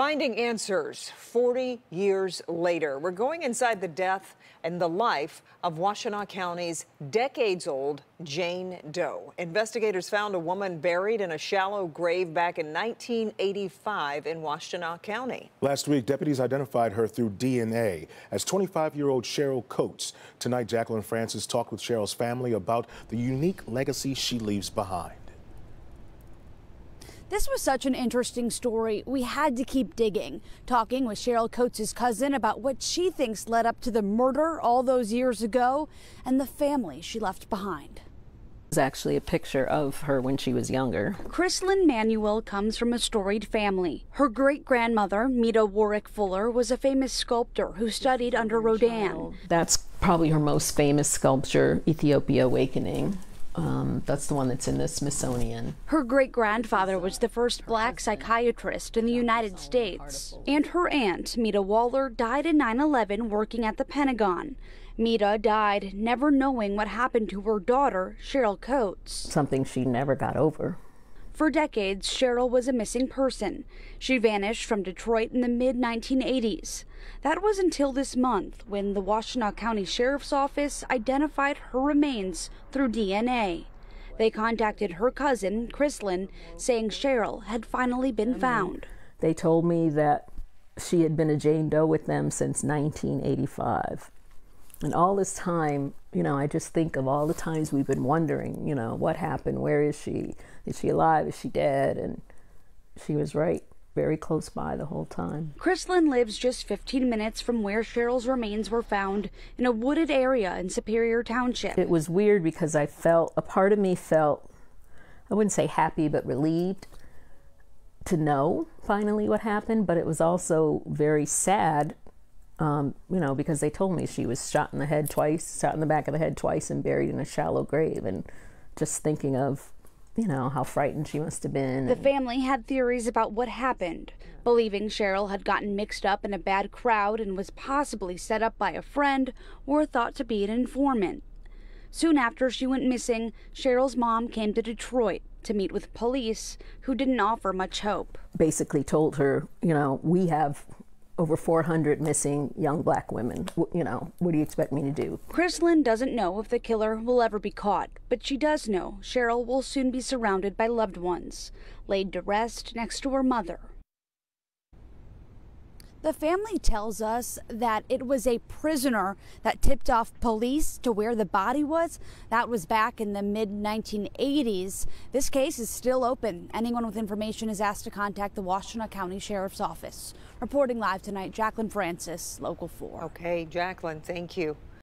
Finding answers 40 years later. We're going inside the death and the life of Washtenaw County's decades-old Jane Doe. Investigators found a woman buried in a shallow grave back in 1985 in Washtenaw County. Last week, deputies identified her through DNA as 25-year-old Cheryl Coates. Tonight, Jacqueline Francis talked with Cheryl's family about the unique legacy she leaves behind. This was such an interesting story. We had to keep digging, talking with Cheryl Coates' cousin about what she thinks led up to the murder all those years ago and the family she left behind. It's actually a picture of her when she was younger. Chrislyn Manuel comes from a storied family. Her great-grandmother, Mita Warwick Fuller, was a famous sculptor who studied under Rodin. That's probably her most famous sculpture, Ethiopia Awakening. That's the one that's in the Smithsonian. Her great-grandfather was the first black psychiatrist in the United States. And her aunt, Mita Waller, died in 9/11 working at the Pentagon. Mita died never knowing what happened to her daughter, Cheryl Coates. Something she never got over. For decades, Cheryl was a missing person. She vanished from Detroit in the mid-1980s. That was until this month when the Washtenaw County Sheriff's Office identified her remains through DNA. They contacted her cousin, Chrislyn, saying Cheryl had finally been found. They told me that she had been a Jane Doe with them since 1985. And all this time, I just think of all the times we've been wondering, what happened? Where is she? Is she alive? Is she dead? And she was right, very close by the whole time. Chrislyn lives just 15 minutes from where Cheryl's remains were found in a wooded area in Superior Township. It was weird because a part of me felt, I wouldn't say happy, but relieved to know finally what happened. But it was also very sad. Because they told me she was shot in the head twice, shot in the back of the head twice, and buried in a shallow grave. And just thinking of, how frightened she must have been. The family had theories about what happened, believing Cheryl had gotten mixed up in a bad crowd and was possibly set up by a friend or thought to be an informant. Soon after she went missing, Cheryl's mom came to Detroit to meet with police, who didn't offer much hope. Basically told her, we have over 400 missing young black women. What do you expect me to do? Chrislyn doesn't know if the killer will ever be caught, but she does know Cheryl will soon be surrounded by loved ones, laid to rest next to her mother. The family tells us that it was a prisoner that tipped off police to where the body was. That was back in the mid-1980s. This case is still open. Anyone with information is asked to contact the Washtenaw County Sheriff's Office. Reporting live tonight, Jacqueline Francis, Local 4. Okay, Jacqueline, thank you.